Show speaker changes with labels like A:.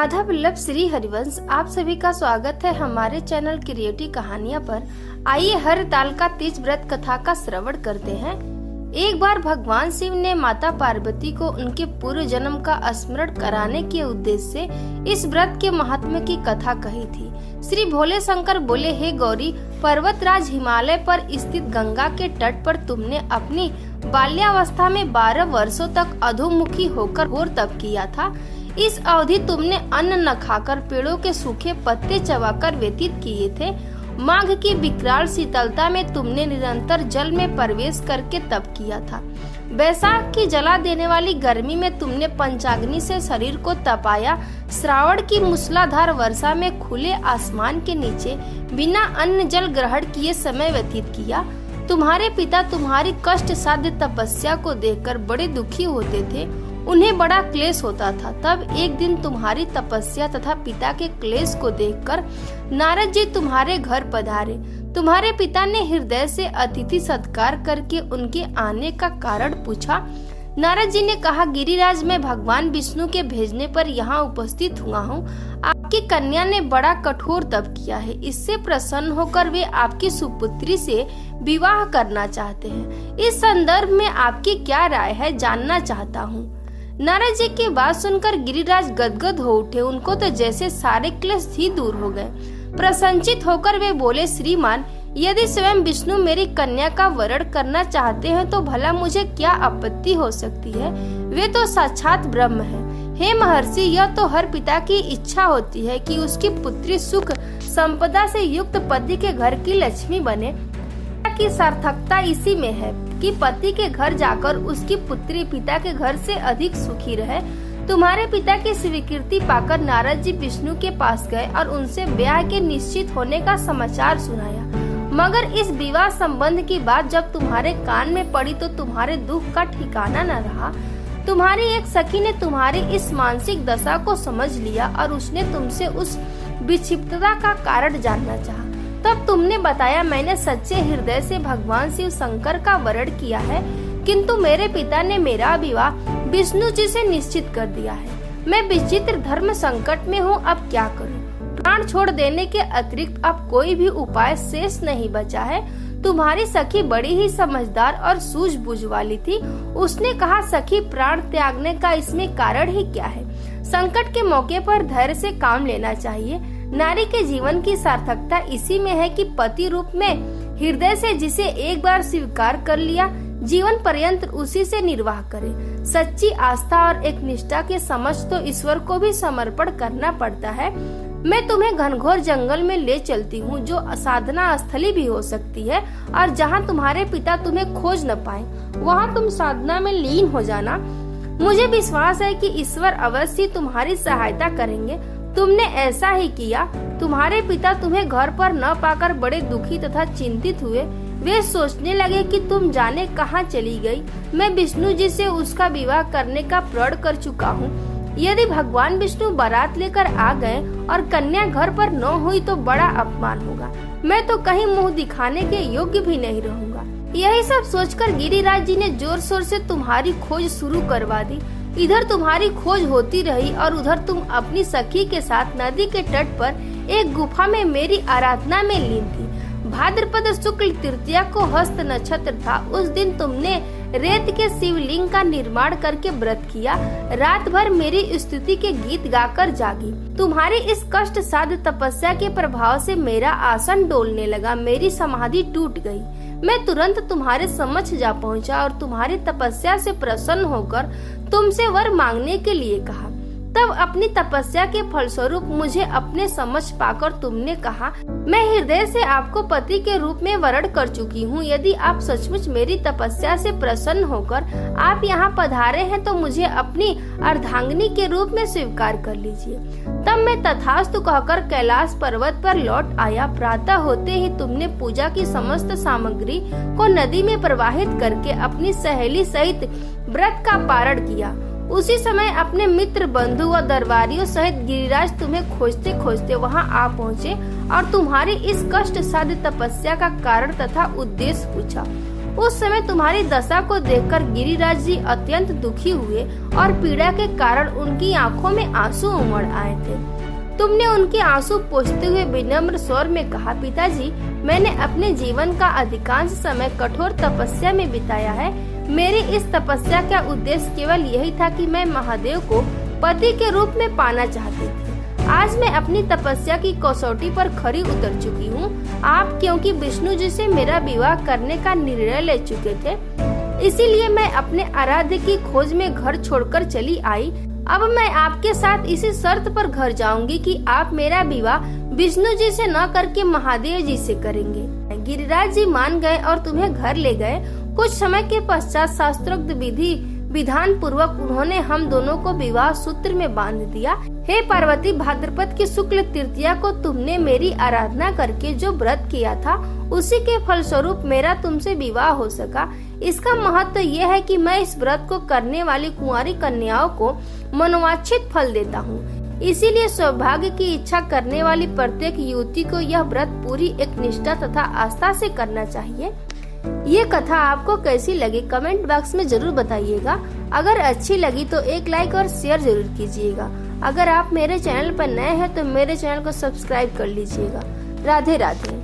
A: राधा वल्लभ श्री हरिवंश। आप सभी का स्वागत है हमारे चैनल क्रिएटिव कहानियां पर। आइए हरताल का तीज व्रत कथा का श्रवण करते हैं। एक बार भगवान शिव ने माता पार्वती को उनके पूर्व जन्म का स्मरण कराने के उद्देश्य से इस व्रत के महात्म्य की कथा कही थी। श्री भोले शंकर बोले, हे गौरी, पर्वतराज हिमालय पर स्थित गंगा के तट पर तुमने अपनी बाल्यावस्था में 12 वर्षों तक अधोमुखी होकर घोर तप किया था। इस अवधि तुमने अन्न न खाकर पेड़ों के सूखे पत्ते चबाकर व्यतीत किए थे। माघ की विकराल शीतलता में तुमने निरंतर जल में प्रवेश करके तप किया था। बैसाख की जला देने वाली गर्मी में तुमने पंचाग्नि से शरीर को तपाया। श्रावण की मूसलाधार वर्षा में खुले आसमान के नीचे बिना अन्न जल ग्रहण किए समय व्यतीत किया। तुम्हारे पिता तुम्हारी कष्ट साध्य तपस्या को देखकर बड़े दुखी होते थे, उन्हें बड़ा क्लेश होता था। तब एक दिन तुम्हारी तपस्या तथा पिता के क्लेश को देखकर नारद जी तुम्हारे घर पधारे। तुम्हारे पिता ने हृदय से अतिथि सत्कार करके उनके आने का कारण पूछा। नारद जी ने कहा, गिरिराज, मैं भगवान विष्णु के भेजने पर यहाँ उपस्थित हुआ हूँ। आपकी कन्या ने बड़ा कठोर तप किया है। इससे प्रसन्न होकर वे आपकी सुपुत्री से विवाह करना चाहते हैं। इस संदर्भ में आपकी क्या राय है, जानना चाहता हूँ। नारद जी की बात सुनकर गिरिराज गदगद हो उठे। उनको तो जैसे सारे क्लेश ही दूर हो गए। प्रसन्नचित होकर वे बोले, श्रीमान, यदि स्वयं विष्णु मेरी कन्या का वरण करना चाहते हैं तो भला मुझे क्या आपत्ति हो सकती है। वे तो साक्षात ब्रह्म हैं। हे महर्षि, यह तो हर पिता की इच्छा होती है कि उसकी पुत्री सुख संपदा से युक्त पति के घर की लक्ष्मी बने। की सार्थकता इसी में है कि पति के घर जाकर उसकी पुत्री पिता के घर से अधिक सुखी रहे। तुम्हारे पिता की स्वीकृति पाकर नारद जी विष्णु के पास गए और उनसे ब्याह के निश्चित होने का समाचार सुनाया। मगर इस विवाह संबंध की बात जब तुम्हारे कान में पड़ी तो तुम्हारे दुख का ठिकाना न रहा। तुम्हारी एक सखी ने तुम्हारी इस मानसिक दशा को समझ लिया और उसने तुमसे उस विक्षिप्तता का कारण जानना चाहा। तब तुमने बताया, मैंने सच्चे हृदय से भगवान शिव शंकर का वरण किया है, किंतु मेरे पिता ने मेरा विवाह विष्णु जी से निश्चित कर दिया है। मैं विचित्र धर्म संकट में हूँ, अब क्या करूँ। प्राण छोड़ देने के अतिरिक्त अब कोई भी उपाय शेष नहीं बचा है। तुम्हारी सखी बड़ी ही समझदार और सूझबूझ वाली थी। उसने कहा, सखी, प्राण त्यागने का इसमें कारण ही क्या है। संकट के मौके पर धैर्य से काम लेना चाहिए। नारी के जीवन की सार्थकता इसी में है कि पति रूप में हृदय से जिसे एक बार स्वीकार कर लिया, जीवन पर्यंत उसी से निर्वाह करे। सच्ची आस्था और एक निष्ठा के समक्ष तो ईश्वर को भी समर्पण करना पड़ता है। मैं तुम्हें घनघोर जंगल में ले चलती हूँ, जो साधना स्थली भी हो सकती है, और जहाँ तुम्हारे पिता तुम्हें खोज न पाए, वहाँ तुम साधना में लीन हो जाना। मुझे विश्वास है कि ईश्वर अवश्य तुम्हारी सहायता करेंगे। तुमने ऐसा ही किया। तुम्हारे पिता तुम्हें घर पर न पाकर बड़े दुखी तथा चिंतित हुए। वे सोचने लगे कि तुम जाने कहाँ चली गई। मैं विष्णु जी से उसका विवाह करने का प्रण कर चुका हूँ। यदि भगवान विष्णु बारात लेकर आ गए और कन्या घर पर न हुई तो बड़ा अपमान होगा। मैं तो कहीं मुंह दिखाने के योग्य भी नहीं रहूंगा। यही सब सोचकर गिरिराज जी ने जोर शोर से तुम्हारी खोज शुरू करवा दी। इधर तुम्हारी खोज होती रही और उधर तुम अपनी सखी के साथ नदी के तट पर एक गुफा में मेरी आराधना में लीन थी। भाद्रपद शुक्ल तृतीया को हस्त नक्षत्र था। उस दिन तुमने रेत के शिवलिंग का निर्माण करके व्रत किया। रात भर मेरी स्तुति के गीत गाकर जागी। तुम्हारी इस कष्ट साध्य तपस्या के प्रभाव से मेरा आसन डोलने लगा। मेरी समाधि टूट गई। मैं तुरंत तुम्हारे समक्ष जा पहुंचा और तुम्हारी तपस्या से प्रसन्न होकर तुमसे वर मांगने के लिए कहा। तब अपनी तपस्या के फलस्वरूप मुझे अपने समक्ष पाकर तुमने कहा, मैं हृदय से आपको पति के रूप में वरण कर चुकी हूँ। यदि आप सचमुच मेरी तपस्या से प्रसन्न होकर आप यहाँ पधारे हैं तो मुझे अपनी अर्धांगिनी के रूप में स्वीकार कर लीजिए। तब मैं तथास्तु कहकर कैलाश पर्वत पर लौट आया। प्रातः होते ही तुमने पूजा की समस्त सामग्री को नदी में प्रवाहित करके अपनी सहेली सहित व्रत का पारण किया। उसी समय अपने मित्र, बंधु व दरबारियों सहित गिरिराज तुम्हें खोजते खोजते वहां आ पहुँचे और तुम्हारी इस कष्ट साध्य तपस्या का कारण तथा उद्देश्य पूछा। उस समय तुम्हारी दशा को देखकर गिरिराज जी अत्यंत दुखी हुए और पीड़ा के कारण उनकी आंखों में आंसू उमड़ आए थे। तुमने उनके आंसू पोंछते हुए विनम्र स्वर में कहा, पिताजी, मैंने अपने जीवन का अधिकांश समय कठोर तपस्या में बिताया है। मेरी इस तपस्या का उद्देश्य केवल यही था कि मैं महादेव को पति के रूप में पाना चाहती थी। आज मैं अपनी तपस्या की कसौटी पर खरी उतर चुकी हूँ। आप क्योंकि विष्णु जी से मेरा विवाह करने का निर्णय ले चुके थे, इसीलिए मैं अपने आराध्य की खोज में घर छोड़कर चली आई। अब मैं आपके साथ इसी शर्त पर घर जाऊंगी कि आप मेरा विवाह विष्णु जी से न करके महादेव जी से करेंगे। गिरिराज जी मान गए और तुम्हें घर ले गए। कुछ समय के पश्चात शास्त्रोक्त विधि विधान पूर्वक उन्होंने हम दोनों को विवाह सूत्र में बांध दिया। हे पार्वती, भाद्रपद की शुक्ल तृतीया को तुमने मेरी आराधना करके जो व्रत किया था, उसी के फलस्वरूप मेरा तुमसे विवाह हो सका। इसका महत्व यह है कि मैं इस व्रत को करने वाली कुंवारी कन्याओं को मनोवांछित फल देता हूँ। इसीलिए सौभाग्य की इच्छा करने वाली प्रत्येक युवती को यह व्रत पूरी एक निष्ठा तथा आस्था से करना चाहिए। ये कथा आपको कैसी लगी कमेंट बॉक्स में जरूर बताइएगा। अगर अच्छी लगी तो एक लाइक और शेयर जरूर कीजिएगा। अगर आप मेरे चैनल पर नए हैं तो मेरे चैनल को सब्सक्राइब कर लीजिएगा। राधे राधे।